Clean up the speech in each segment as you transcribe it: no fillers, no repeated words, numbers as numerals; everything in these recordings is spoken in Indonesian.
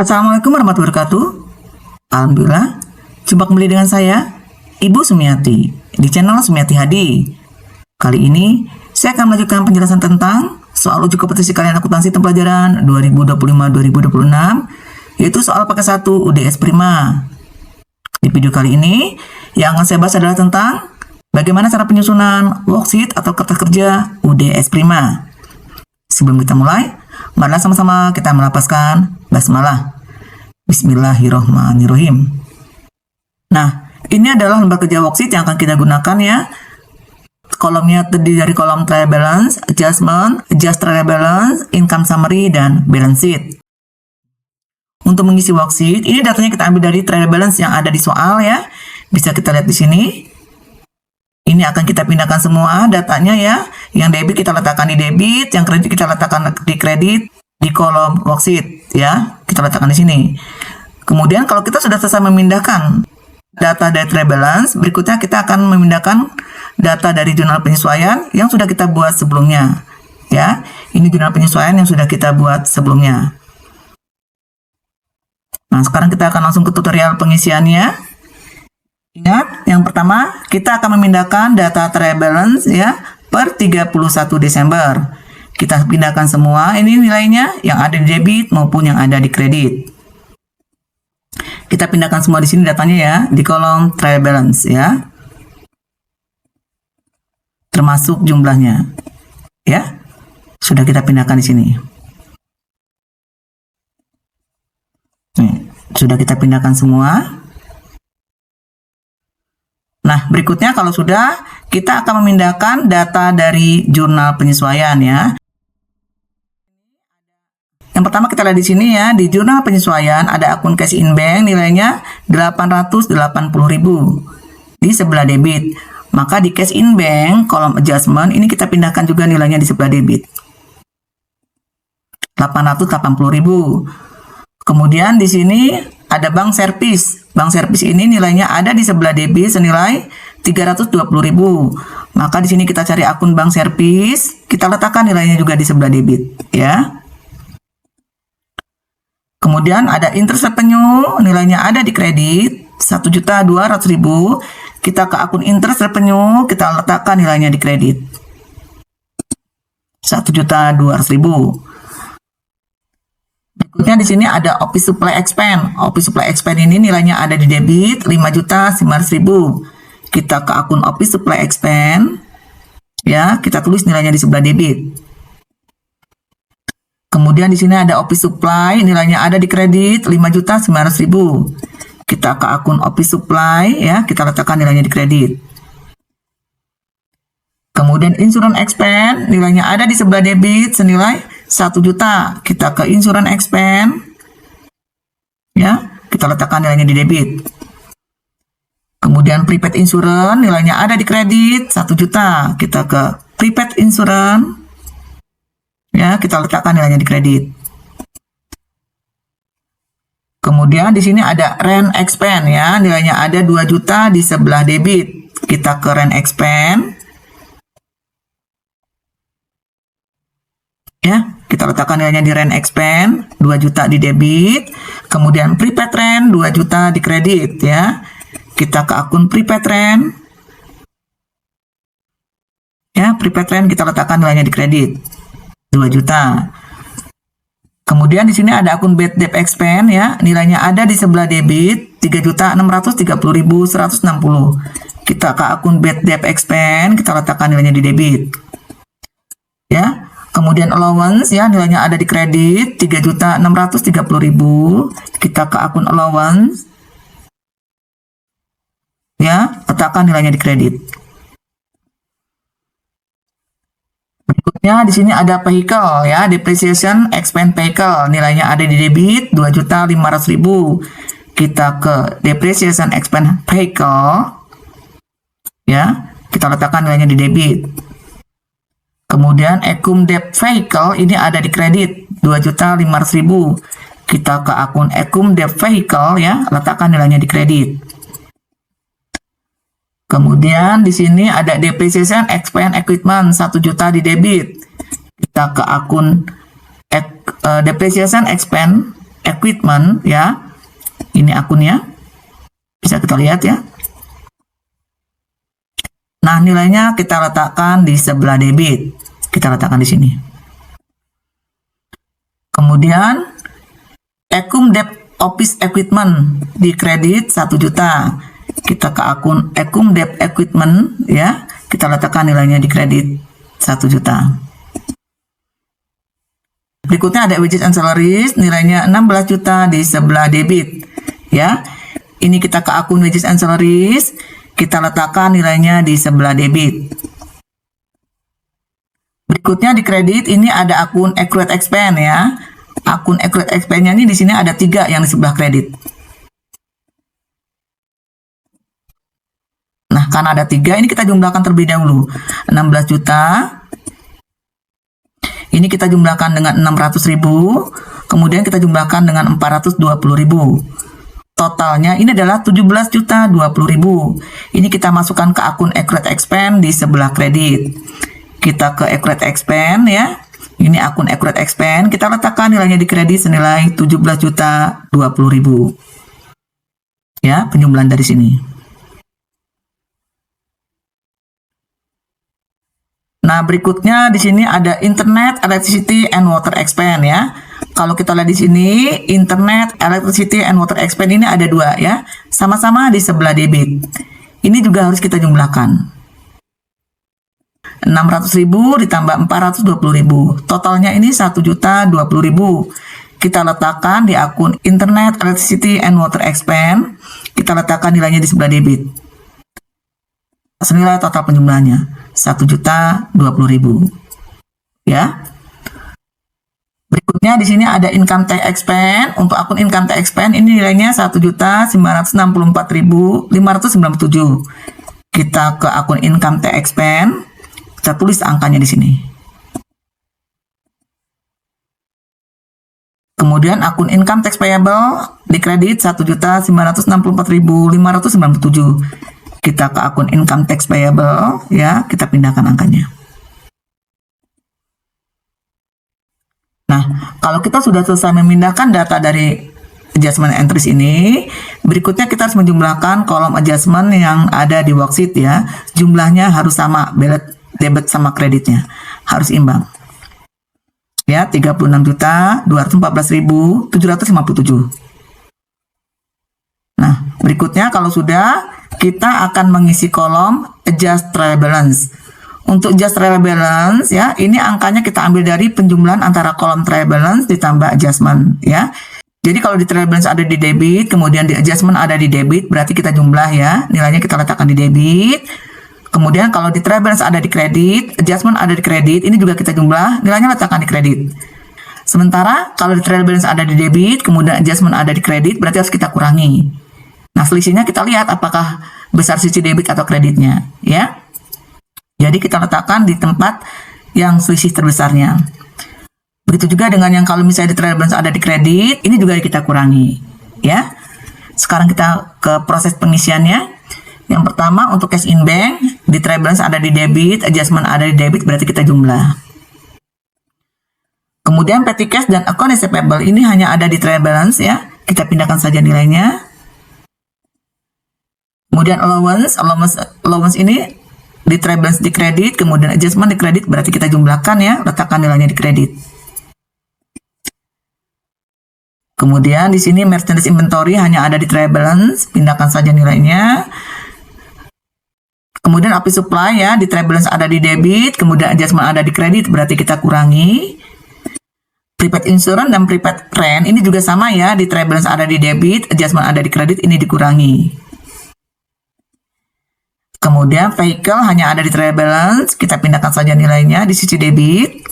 Assalamualaikum warahmatullahi wabarakatuh. Alhamdulillah, jumpa kembali dengan saya, Ibu Sumiati, di channel Sumiati Hadi. Kali ini, saya akan melanjutkan penjelasan tentang soal uji kompetensi kalian akuntansi tahun pelajaran 2025-2026, yaitu soal paket 1 UDS Prima. Di video kali ini, yang akan saya bahas adalah tentang bagaimana cara penyusunan worksheet atau kertas kerja UDS Prima. Sebelum kita mulai, marilah sama-sama kita melafazkan basmalah. Bismillahirrahmanirrahim. Nah, ini adalah lembar kerja worksheet yang akan kita gunakan ya. Kolomnya terdiri dari kolom trial balance, adjustment, adjust trial balance, income summary, dan balance sheet. Untuk mengisi worksheet, ini datanya kita ambil dari trial balance yang ada di soal ya. Bisa kita lihat di sini. Ini akan kita pindahkan semua datanya ya. Yang debit kita letakkan di debit, yang kredit kita letakkan di kredit di kolom worksheet ya. Kita letakkan di sini. Kemudian kalau kita sudah selesai memindahkan data dari trial balance, berikutnya kita akan memindahkan data dari jurnal penyesuaian yang sudah kita buat sebelumnya. Ya, ini jurnal penyesuaian yang sudah kita buat sebelumnya. Nah, sekarang kita akan langsung ke tutorial pengisiannya. Ingat, yang pertama kita akan memindahkan data trial balance ya per 31 Desember. Kita pindahkan semua ini nilainya yang ada di debit maupun yang ada di kredit. Kita pindahkan semua di sini datanya ya di kolom trial balance ya. Termasuk jumlahnya. Ya. Sudah kita pindahkan di sini. Nih, sudah kita pindahkan semua. Nah, berikutnya kalau sudah, kita akan memindahkan data dari jurnal penyesuaian ya. Yang pertama kita lihat di sini ya, di jurnal penyesuaian ada akun cash in bank nilainya 880.000 di sebelah debit. Maka di cash in bank kolom adjustment ini kita pindahkan juga nilainya di sebelah debit. 880.000. Kemudian di sini ada bank servis. Bank servis ini nilainya ada di sebelah debit senilai 320.000. Maka di sini kita cari akun bank servis, kita letakkan nilainya juga di sebelah debit, ya. Kemudian ada interest revenue, nilainya ada di kredit 1.200.000. Kita ke akun interest revenue, kita letakkan nilainya di kredit 1.200.000. Berikutnya di sini ada office supply expense. Office supply expense ini nilainya ada di debit 5.900.000. Kita ke akun office supply expense. Ya, kita tulis nilainya di sebelah debit. Kemudian di sini ada office supply, nilainya ada di kredit 5.900.000. Kita ke akun office supply ya, kita letakkan nilainya di kredit. Kemudian insurance expense, nilainya ada di sebelah debit senilai 1 juta. Kita ke insurance expense. Ya, kita letakkan nilainya di debit. Kemudian prepaid insurance, nilainya ada di kredit 1 juta. Kita ke prepaid insurance. Ya, kita letakkan nilainya di kredit. Kemudian di sini ada rent expense ya, nilainya ada 2 juta di sebelah debit. Kita ke rent expense. Ya, kita letakkan nilainya di rent expense, 2 juta di debit. Kemudian prepaid rent, 2 juta di kredit ya. Kita ke akun prepaid rent. Ya, prepaid rent kita letakkan nilainya di kredit 2 juta. Kemudian di sini ada akun bad debt expense ya, nilainya ada di sebelah debit 3.630.160. Kita ke akun bad debt expense, kita letakkan nilainya di debit. Ya. Kemudian allowance ya, nilainya ada di kredit 3.630.000. Kita ke akun allowance. Ya, letakkan nilainya di kredit. Berikutnya di sini ada vehicle ya, depreciation expense vehicle, nilainya ada di debit 2.500.000. Kita ke depreciation expense vehicle. Ya, kita letakkan nilainya di debit. Kemudian accum debt vehicle ini ada di kredit 2.500.000. Kita ke akun accum debt vehicle ya, letakkan nilainya di kredit. Kemudian di sini ada depreciation expense equipment 1 juta di debit. Kita ke akun depreciation expense equipment ya. Ini akunnya. Bisa kita lihat ya. Nah, nilainya kita letakkan di sebelah debit. Kita letakkan di sini. Kemudian Ecum Debt Office Equipment di kredit 1 juta. Kita ke akun Ecum Debt Equipment ya. Kita letakkan nilainya di kredit 1 juta. Berikutnya ada wages and salaries, nilainya 16 juta di sebelah debit ya. Ini kita ke akun wages and salaries, kita letakkan nilainya di sebelah debit. Berikutnya di kredit ini ada akun accrued expense ya. Akun accrued expense-nya ini di sini ada 3 yang di sebelah kredit. Nah, karena ada 3, ini kita jumlahkan terlebih dahulu. 16 juta. Ini kita jumlahkan dengan 600.000. Kemudian kita jumlahkan dengan 420.000. Totalnya ini adalah 17.020.000. Ini kita masukkan ke akun accrued expense di sebelah kredit. Kita ke accrued expense ya. Ini akun accrued expense. Kita letakkan nilainya di kredit senilai 17.020.000. Ya, penjumlahan dari sini. Nah, berikutnya di sini ada internet, electricity, and water expense ya. Kalau kita lihat di sini, internet, electricity, and water expense ini ada 2 ya. Sama-sama di sebelah debit. Ini juga harus kita jumlahkan. 600.000 ditambah 420.000. Totalnya ini 1.020.000. Kita letakkan di akun internet, electricity, and water expense. Kita letakkan nilainya di sebelah debit. Senilai total penjumlahannya 1.020.000 ya. Berikutnya di sini ada income tax expense. Untuk akun income tax expense ini nilainya 1.964.597. Kita ke akun income tax expense, kita tulis angkanya di sini. Kemudian akun income tax payable di kredit 1.964.597. Kita ke akun income tax payable ya, kita pindahkan angkanya. Nah, kalau kita sudah selesai memindahkan data dari adjustment entries ini, berikutnya kita harus menjumlahkan kolom adjustment yang ada di worksheet ya. Jumlahnya harus sama, debit sama kreditnya harus imbang. Ya, 36.214.757. Nah, berikutnya kalau sudah, kita akan mengisi kolom adjust trial balance. Untuk adjust trial balance ya, ini angkanya kita ambil dari penjumlahan antara kolom trial balance ditambah adjustment ya. Jadi kalau di trial balance ada di debit, kemudian di adjustment ada di debit, berarti kita jumlah ya. Nilainya kita letakkan di debit. Kemudian kalau di trial balance ada di kredit, adjustment ada di kredit, ini juga kita jumlah, nilainya letakkan di kredit. Sementara kalau di trial balance ada di debit, kemudian adjustment ada di kredit, berarti harus kita kurangi. Nah, selisihnya kita lihat apakah besar sisi debit atau kreditnya, ya. Jadi kita letakkan di tempat yang selisih terbesarnya. Begitu juga dengan yang kalau misalnya di trial balance ada di kredit, ini juga kita kurangi, ya. Sekarang kita ke proses pengisiannya. Yang pertama untuk cash in bank, di trial balance ada di debit, adjustment ada di debit, berarti kita jumlah. Kemudian petty cash dan account receivable ini hanya ada di trial balance ya. Kita pindahkan saja nilainya. Kemudian allowance ini di trial balance di kredit, kemudian adjustment di kredit, berarti kita jumlahkan ya, letakkan nilainya di kredit. Kemudian di sini merchandise inventory hanya ada di trial balance, pindahkan saja nilainya. Kemudian office supply ya, di trial balance ada di debit, kemudian adjustment ada di kredit, berarti kita kurangi. Prepaid insurance dan prepaid rent ini juga sama ya, di trial balance ada di debit, adjustment ada di kredit, ini dikurangi. Kemudian vehicle hanya ada di trial balance, kita pindahkan saja nilainya di sisi debit.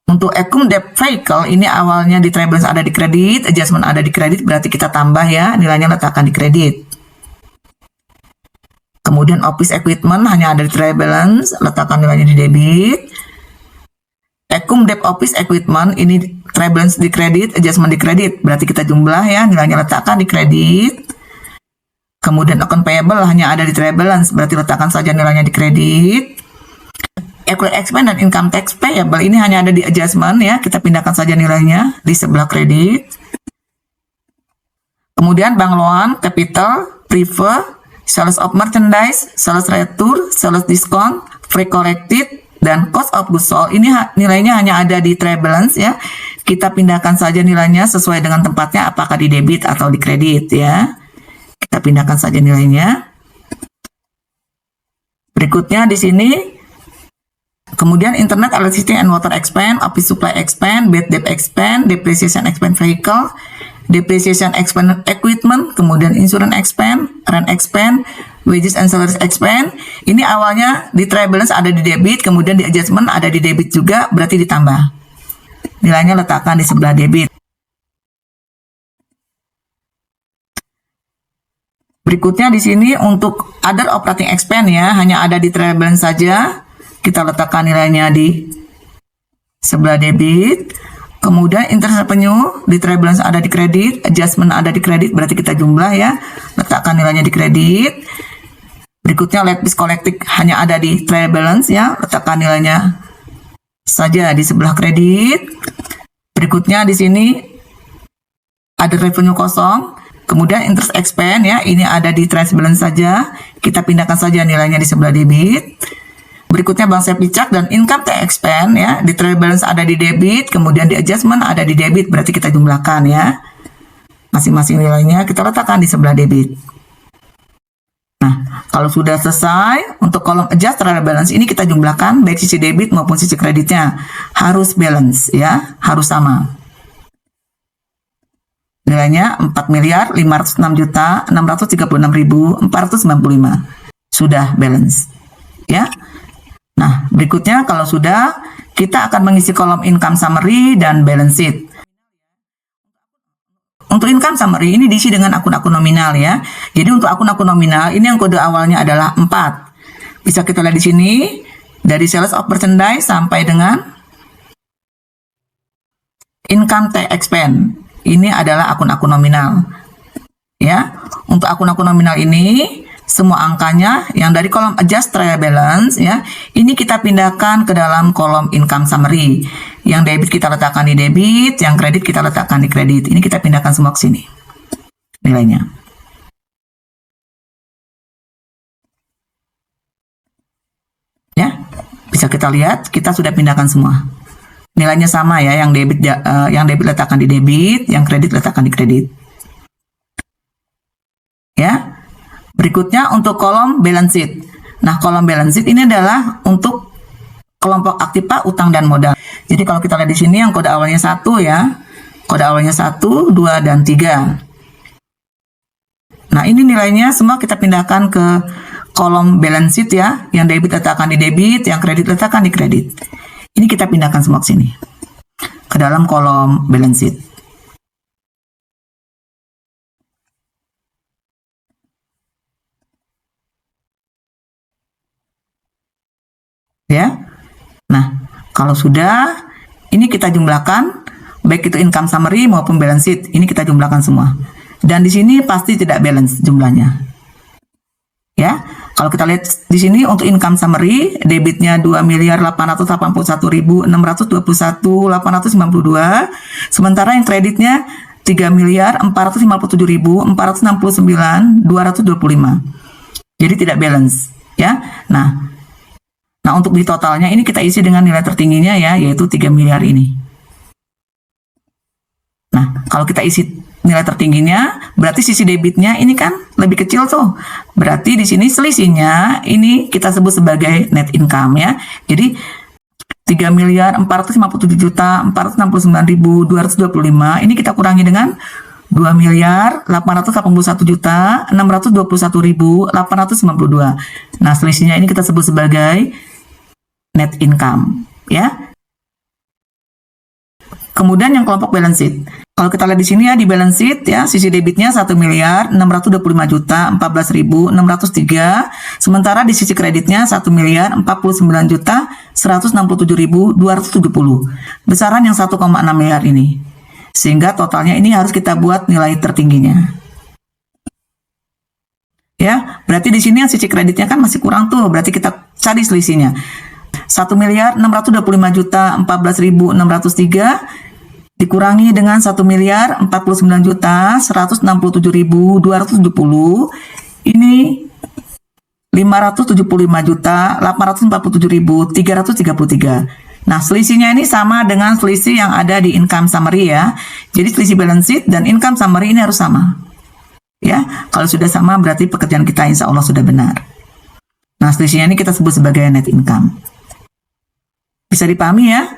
Untuk Ecum Debt Vehicle ini awalnya di trial balance ada di kredit, adjustment ada di kredit, berarti kita tambah ya, nilainya letakkan di kredit. Kemudian office equipment hanya ada di trial balance, letakkan nilainya di debit. Ecum Debt Office Equipment ini trial balance di kredit, adjustment di kredit, berarti kita jumlah ya, nilainya letakkan di kredit. Kemudian account payable hanya ada di trial balance, berarti letakkan saja nilainya di kredit. Accrued expense dan income tax payable ini hanya ada di adjustment ya, kita pindahkan saja nilainya di sebelah kredit. Kemudian bank loan, capital, prefer, sales of merchandise, sales return, sales discount, free collected, dan cost of goods sold ini nilainya hanya ada di trade balance ya. Kita pindahkan saja nilainya sesuai dengan tempatnya, apakah di debit atau di kredit ya. Kita pindahkan saja nilainya. Berikutnya di sini, kemudian internet, electricity and water expense, office supply expense, bad debt expense, depreciation expense vehicle, depreciation expense equipment, kemudian insurance expense, rent expense, wages and salaries expense. Ini awalnya di trade balance ada di debit, kemudian di adjustment ada di debit juga, berarti ditambah. Nilainya letakkan di sebelah debit. Berikutnya di sini untuk other operating expense ya, hanya ada di trade balance saja. Kita letakkan nilainya di sebelah debit. Kemudian interest revenue di trade balance ada di kredit, adjustment ada di kredit, berarti kita jumlah ya. Letakkan nilainya di kredit. Berikutnya late fees collected hanya ada di trade balance ya, letakkan nilainya saja di sebelah kredit. Berikutnya di sini ada revenue kosong, kemudian interest expense ya, ini ada di trade balance saja, kita pindahkan saja nilainya di sebelah debit. Berikutnya bank safety check dan income tax expense ya, di trade balance ada di debit, kemudian di adjustment ada di debit, berarti kita jumlahkan ya. Masing-masing nilainya kita letakkan di sebelah debit. Nah, kalau sudah selesai, untuk kolom adjust trade balance ini kita jumlahkan baik sisi debit maupun sisi kreditnya. Harus balance ya, harus sama. Nilainya 4.506.636.495. Sudah balance. Ya. Nah, berikutnya kalau sudah, kita akan mengisi kolom income summary dan balance sheet. Untuk income summary ini diisi dengan akun-akun nominal ya. Jadi untuk akun-akun nominal ini yang kode awalnya adalah 4. Bisa kita lihat di sini dari sales of merchandise sampai dengan income tax expense. Ini adalah akun-akun nominal. Ya. Untuk akun-akun nominal ini semua angkanya yang dari kolom adjust trade balance ya, ini kita pindahkan ke dalam kolom income summary. Yang debit kita letakkan di debit, yang kredit kita letakkan di kredit. Ini kita pindahkan semua ke sini nilainya. Ya, bisa kita lihat kita sudah pindahkan semua. Nilainya sama ya, yang debit letakkan di debit, yang kredit letakkan di kredit. Ya. Berikutnya untuk kolom balance sheet. Nah, kolom balance sheet ini adalah untuk kelompok aktiva, utang dan modal. Jadi kalau kita lihat di sini yang kode awalnya 1 ya. Kode awalnya 1, 2 dan 3. Nah, ini nilainya semua kita pindahkan ke kolom balance sheet ya. Yang debit letakkan di debit, yang kredit letakkan di kredit. Ini kita pindahkan semua ke sini. Ke dalam kolom balance sheet. Ya. Nah, kalau sudah, ini kita jumlahkan baik itu income summary maupun balance sheet. Ini kita jumlahkan semua. Dan di sini pasti tidak balance jumlahnya. Ya. Kalau kita lihat di sini untuk income summary, debitnya 2.881.921.892, sementara yang kreditnya 3.457.469.225. Jadi tidak balance, ya. Nah, untuk di totalnya ini kita isi dengan nilai tertingginya ya, yaitu 3 miliar ini. Nah, kalau kita isi nilai tertingginya, berarti sisi debitnya ini kan lebih kecil tuh. Berarti di sini selisihnya ini kita sebut sebagai net income ya. Jadi 3.457.469.225 ini kita kurangi dengan 2.881.621.892. Nah, selisihnya ini kita sebut sebagai net income ya. Kemudian yang kelompok balance sheet. Kalau kita lihat di sini ya, di balance sheet ya, sisi debitnya 1.625.555.603, sementara di sisi kreditnya 1.049.167.270. Besaran yang 1,6 miliar ini. Sehingga totalnya ini harus kita buat nilai tertingginya. Ya, berarti di sini yang sisi kreditnya kan masih kurang tuh, berarti kita cari selisihnya. 1.625.014.603 dikurangi dengan 1.049.167.270, ini 575.847.333. Nah, selisihnya ini sama dengan selisih yang ada di income summary ya. Jadi selisih balance sheet dan income summary ini harus sama. Ya, kalau sudah sama berarti pekerjaan kita insya Allah sudah benar. Nah, selisihnya ini kita sebut sebagai net income. Bisa dipahami ya?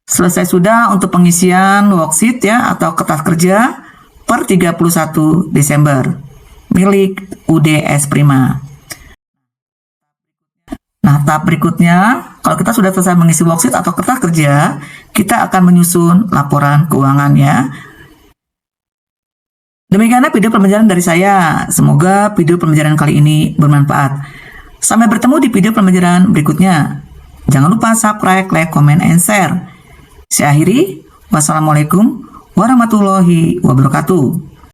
Selesai sudah untuk pengisian worksheet ya atau kertas kerja per 31 Desember milik UDS Prima. Nah, tahap berikutnya, kalau kita sudah selesai mengisi worksheet atau kertas kerja, kita akan menyusun laporan keuangan ya. Demikianlah video pembelajaran dari saya. Semoga video pembelajaran kali ini bermanfaat. Sampai bertemu di video pembelajaran berikutnya. Jangan lupa subscribe, like, comment, and share. Saya akhiri. Wassalamualaikum warahmatullahi wabarakatuh.